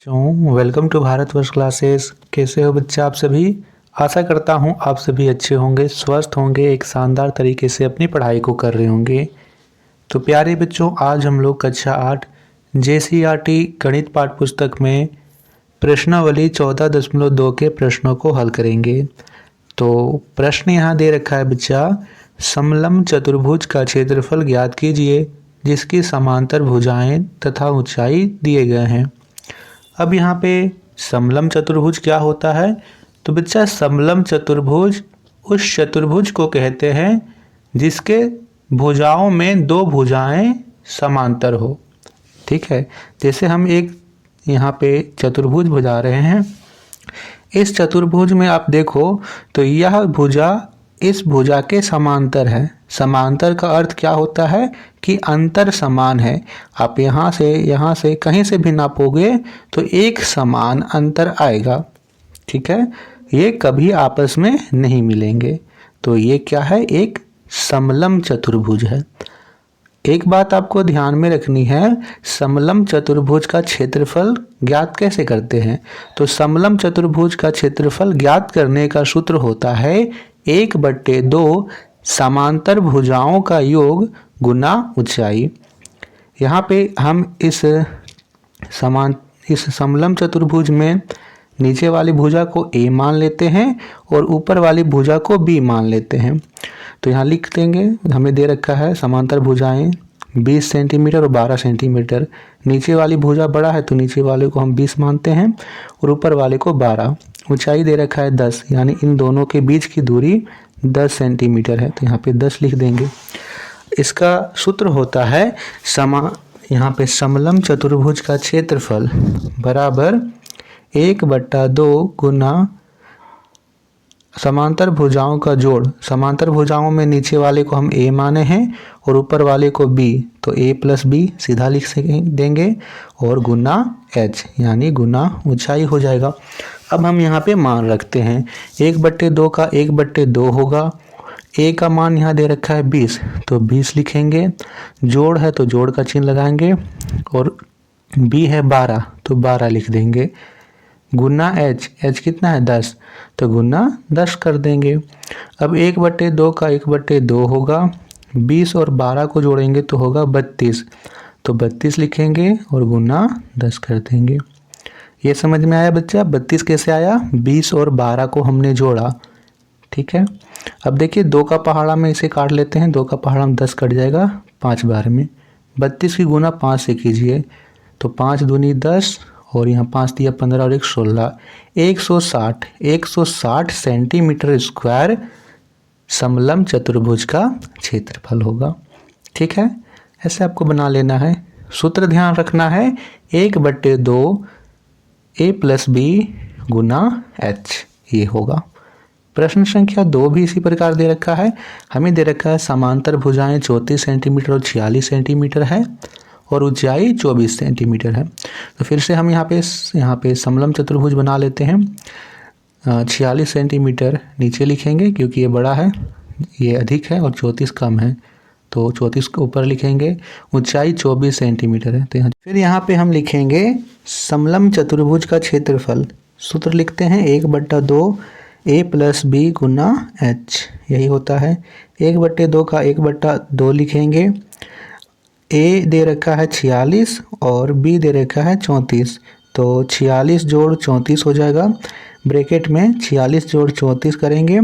Welcome to Bharatvarsh classes. कैसे हो बच्चे आप सभी। आशा करता हूँ आप सभी अच्छे होंगे, स्वस्थ होंगे, एक शानदार तरीके से अपनी पढ़ाई को कर रहे होंगे। तो प्यारे बच्चों, आज हम लोग कक्षा 8 JCERT गणित पाठ पुस्तक में प्रश्नावली 14.2 के प्रश्नों को हल करेंगे। तो प्रश्न यहाँ दे रखा है बच्चा, समलंब चतुर्भुज का क्षेत्रफल ज्ञात कीजिए जिसकी समांतर भुजाएं तथा ऊंचाई दिए गए हैं। अब यहाँ पे समलंब चतुर्भुज क्या होता है, तो बच्चा समलंब चतुर्भुज उस चतुर्भुज को कहते हैं जिसके भुजाओं में दो भुजाएं समांतर हो। ठीक है, जैसे हम एक यहाँ पे चतुर्भुज बुझा रहे हैं। इस चतुर्भुज में आप देखो तो यह भुजा इस भुजा के समांतर है। समांतर का अर्थ क्या होता है कि अंतर समान है। आप यहाँ से कहीं से भी नापोगे तो एक समान अंतर आएगा। ठीक है, ये कभी आपस में नहीं मिलेंगे। तो ये क्या है, एक समलंब चतुर्भुज है। एक बात आपको ध्यान में रखनी है, समलंब चतुर्भुज का क्षेत्रफल ज्ञात कैसे करते हैं। तो समलंब चतुर्भुज का क्षेत्रफल ज्ञात करने का सूत्र होता है 1/2 समांतर भुजाओं का योग गुना ऊंचाई। यहाँ पे हम इस समलंब चतुर्भुज में नीचे वाली भुजा को A मान लेते हैं और ऊपर वाली भुजा को B मान लेते हैं। तो यहाँ लिख देंगे, हमें दे रखा है समांतर भुजाएं 20 सेंटीमीटर और 12 सेंटीमीटर। नीचे वाली भुजा बड़ा है तो नीचे वाले को हम 20 मानते हैं और ऊपर वाले को 12। ऊंचाई दे रखा है 10, यानी इन दोनों के बीच की दूरी 10 सेंटीमीटर है। तो यहाँ पे 10 लिख देंगे। इसका सूत्र होता है यहाँ पे समलंब चतुर्भुज का क्षेत्रफल बराबर 1/2 गुना समांतर भुजाओं का जोड़। समांतर भुजाओं में नीचे वाले को हम A माने हैं और ऊपर वाले को B, तो A + B सीधा लिख देंगे और गुना H, यानी गुना ऊंचाई हो जाएगा। अब हम यहाँ पे मान रखते हैं 1/2 का 1/2 होगा। A का मान यहाँ दे रखा है 20, तो 20 लिखेंगे। जोड़ है तो जोड़ का चिन्ह लगाएंगे और B है 12, तो 12 लिख देंगे। गुना H कितना है 10, तो गुना 10 कर देंगे। अब 1/2 का 1/2 होगा। 20 और 12 को जोड़ेंगे तो होगा 32, तो 32 लिखेंगे और गुना 10 कर देंगे। ये समझ में आया बच्चा। 32 कैसे आया, 20 और 12 को हमने जोड़ा। ठीक है, अब देखिए 2 का पहाड़ा में इसे काट लेते हैं। 2 का पहाड़ा में 10 कट जाएगा 5 बार में। 32 की गुना 5 से कीजिए तो 5 दूनी 10 और यहाँ 5 दिया 15 और 1 16, 160 सेंटीमीटर स्क्वायर समलंब चतुर्भुज का क्षेत्रफल होगा। ठीक है, ऐसे आपको बना लेना है। सूत्र ध्यान रखना है 1/2 A + B गुना H, ये होगा। प्रश्न संख्या 2 भी इसी प्रकार दे रखा है। हमें दे रखा है समांतर भुजाएं 34 सेंटीमीटर और 46 सेंटीमीटर है और ऊंचाई 24 सेंटीमीटर है। तो फिर से हम यहाँ पे समलंब चतुर्भुज बना लेते हैं। 46 सेंटीमीटर नीचे लिखेंगे क्योंकि ये बड़ा है, ये अधिक है और 34 कम है, तो 34 को ऊपर लिखेंगे। ऊंचाई 24 सेंटीमीटर है। तो फिर यहाँ पे हम लिखेंगे समलंब चतुर्भुज का क्षेत्रफल। सूत्र लिखते हैं 1/2 A + B गुना H, यही होता है। 1/2 का 1/2 लिखेंगे। A दे रखा है 46 और B दे रखा है 34, तो 46 जोड़ 34 हो जाएगा। ब्रैकेट में 46 जोड़ 34 करेंगे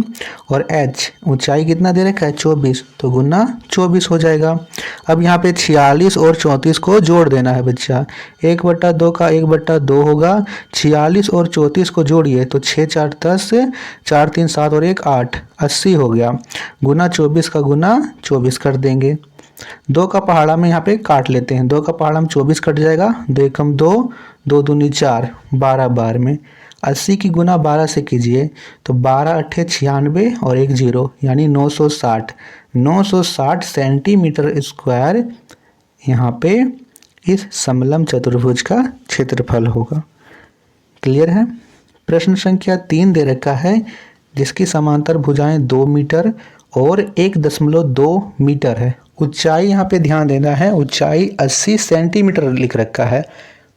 और H ऊंचाई कितना दे रखा है 24, तो गुना 24 हो जाएगा। अब यहाँ पे 46 और 34 को जोड़ देना है बच्चा। 1/2 का 1/2 होगा। 46 और 34 को जोड़िए तो 6 4 10, 4 3 7 और 1 8, 80 हो गया। गुना 24 का गुना 24 कर देंगे। 2 का पहाड़ा में यहाँ पे काट लेते हैं। 2 का पहाड़ा में 24 कट जाएगा। 2 एकम 2, 2 दूनी 4, 12 बार में। 80 की गुना 12 से कीजिए तो 12 8 96 और 1 0, यानी 960 सेंटीमीटर स्क्वायर यहाँ पे इस समलंब चतुर्भुज का क्षेत्रफल होगा। क्लियर है। प्रश्न संख्या 3 दे रखा है जिसकी समांतर भुजाएं 2 मीटर और 1.2 मीटर है। ऊंचाई यहाँ पे ध्यान देना है, ऊंचाई 80 सेंटीमीटर लिख रखा है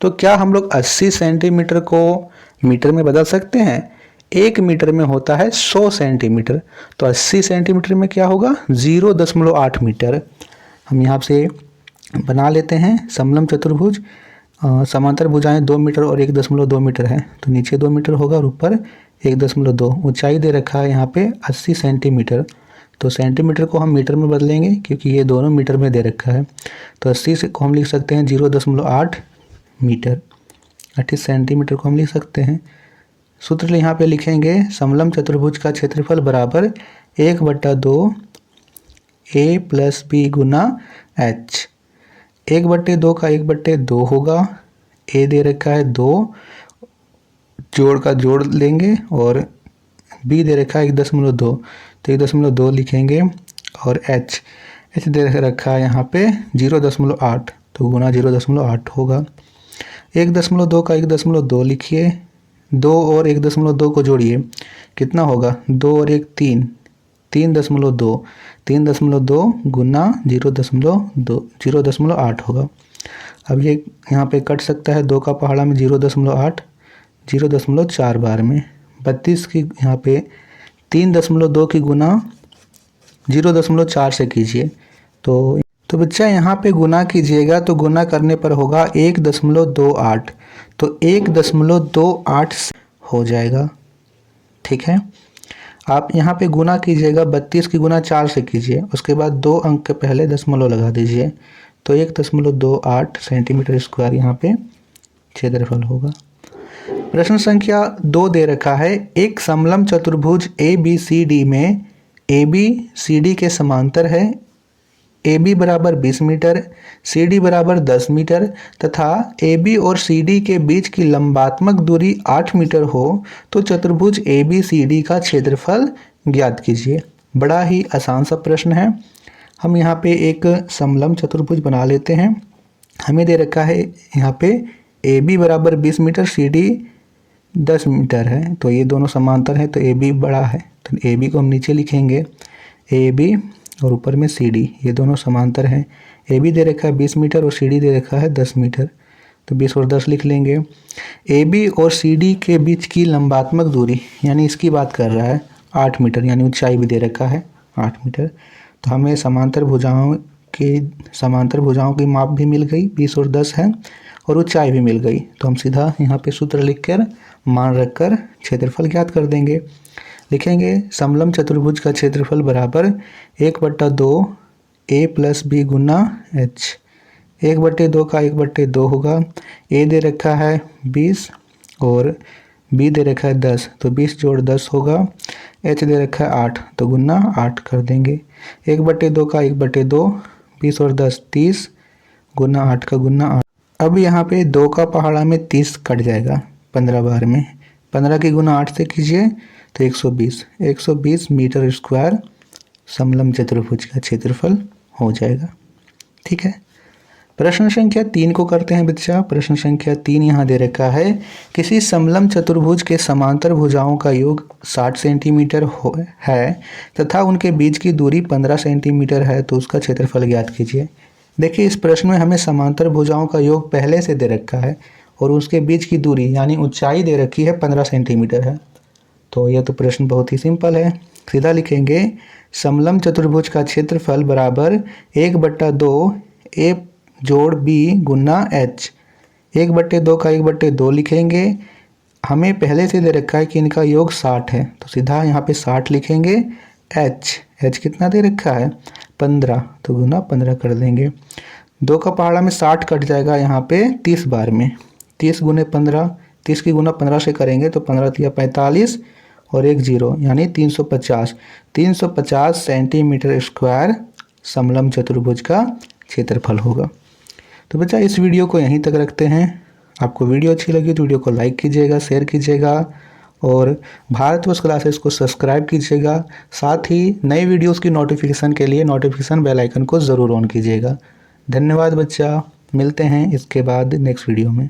तो क्या हम लोग 80 सेंटीमीटर को मीटर में बदल सकते हैं? 1 मीटर में होता है 100 सेंटीमीटर, तो 80 सेंटीमीटर में क्या होगा? 0.8 मीटर। हम यहाँ से बना लेते हैं समलम चतुर्भुज। समांतर भुजाएं 2 मीटर और 1.2 मीटर है, तो नीचे 2 मीटर होगा और ऊपर 1.2। ऊंचाई दे रखा है यहाँ पे 80 सेंटीमीटर, तो सेंटीमीटर को हम मीटर में बदलेंगे क्योंकि ये दोनों मीटर में दे रखा है। तो 80 से को हम लिख सकते हैं 0.8 मीटर। 80 सेंटीमीटर को हम लिख सकते हैं। सूत्र यहाँ पे लिखेंगे समलम चतुर्भुज का क्षेत्रफल बराबर 1/2 a + b गुना h। 1/2 का 1/2 होगा, a दे रखा है 2, जोड़ का जोड़ लेंगे, और b दे रखा है 1.2, तो 1.2 लिखेंगे, और h दे रखा है यहाँ पे 0.8, तो गुना 0.8 होगा। 1.2 का 1.2 लिखिए, 2 और 1.2 को जोड़िए, कितना होगा? 2 और 1 3, 3.2, 3.2 गुना 0.8 होगा। अब ये यहाँ पे कट सकता है, 2 का पहाड़ा में 0.8, 0.4 बार में 32 की यहाँ पे 3.2 की गुना 0.4 से कीजिए। तो बच्चा यहाँ पे गुना कीजिएगा, तो गुना करने पर होगा 1.28, तो 1.28 हो जाएगा। ठीक है, आप यहाँ पे गुना कीजिएगा, 32 की गुना 4 से कीजिए, उसके बाद 2 अंक के पहले दशमलव लगा दीजिए, तो 1.28 सेंटीमीटर स्क्वायर यहाँ पे क्षेत्रफल होगा। प्रश्न संख्या 2 दे रखा है, एक समलम चतुर्भुज ABCD में AB CD के समांतर है, AB बराबर 20 मीटर, CD बराबर 10 मीटर तथा AB और CD के बीच की लंबात्मक दूरी 8 मीटर हो, तो चतुर्भुज ABCD का क्षेत्रफल ज्ञात कीजिए। बड़ा ही आसान सा प्रश्न है। हम यहाँ पे एक समलम चतुर्भुज बना लेते हैं। हमें दे रखा है यहाँ पे AB बराबर 20 मीटर, CD 10 मीटर है, तो ये दोनों समांतर हैं, तो AB बड़ा है, तो AB को हम नीचे लिखेंगे, AB और ऊपर में CD, ये दोनों समांतर हैं। AB दे रखा है 20 मीटर और CD दे रखा है 10 मीटर, तो 20 और 10 लिख लेंगे। AB और CD के बीच की लंबात्मक दूरी, यानी इसकी बात कर रहा है, 8 मीटर, यानी ऊंचाई भी दे रखा है 8 मीटर। तो हमें समांतर भुजाओं की माप भी मिल गई, 20 और 10 है, और ऊंचाई भी मिल गई। तो हम सीधा यहाँ पे सूत्र लिखकर मान रखकर क्षेत्रफल ज्ञात कर देंगे। लिखेंगे समलम चतुर्भुज का क्षेत्रफल बराबर 1/2 a + b गुना h। 1/2 का 1/2 होगा, a दे रखा है 20 और b दे रखा है 10, तो 20 जोड़ 10 होगा, h दे रखा है 8, तो गुना 8 कर देंगे। 1/2 का 1/2, 20 और 10 30, गुना 8 का गुना 8। अब यहाँ पे 2 का पहाड़ा में 30 कट जाएगा 15 बार में, 15 की गुना 8 से कीजिए, तो 120 मीटर स्क्वायर समलम चतुर्भुज का क्षेत्रफल हो जाएगा। ठीक है, प्रश्न संख्या 3 को करते हैं बच्चा। प्रश्न संख्या 3 यहाँ दे रखा है, किसी समलम चतुर्भुज के समांतर भुजाओं का योग 60 सेंटीमीटर है तथा उनके बीच की दूरी 15 सेंटीमीटर है, तो उसका क्षेत्रफल ज्ञात कीजिए। देखिए, इस प्रश्न में हमें समांतर भुजाओं का योग पहले से दे रखा है और उसके बीच की दूरी यानी ऊंचाई दे रखी है 15 सेंटीमीटर है, तो यह तो प्रश्न बहुत ही सिंपल है। सीधा लिखेंगे समलम चतुर्भुज का क्षेत्रफल बराबर 1/2 a जोड़ b गुना h। 1/2 का 1/2 लिखेंगे, हमें पहले से दे रखा है कि इनका योग 60 है, तो सीधा यहाँ पे 60 लिखेंगे। h कितना दे रखा है? 15, तो गुना 15 कर देंगे। 2 का पहाड़ा में 60 कट जाएगा यहाँ पे 30 बार में, 30 गुने 15, 30 की गुना 15 से करेंगे तो 15 या 45 और 1 0, यानी 350 सेंटीमीटर स्क्वायर समलम चतुर्भुज का क्षेत्रफल होगा। तो बच्चा, इस वीडियो को यहीं तक रखते हैं। आपको वीडियो अच्छी लगी तो वीडियो को लाइक कीजिएगा, शेयर कीजिएगा और भारतवर्ष क्लासेस को सब्सक्राइब कीजिएगा। साथ ही नए वीडियोस की नोटिफिकेशन के लिए नोटिफिकेशन बेल आइकन को ज़रूर ऑन कीजिएगा। धन्यवाद बच्चा, मिलते हैं इसके बाद नेक्स्ट वीडियो में।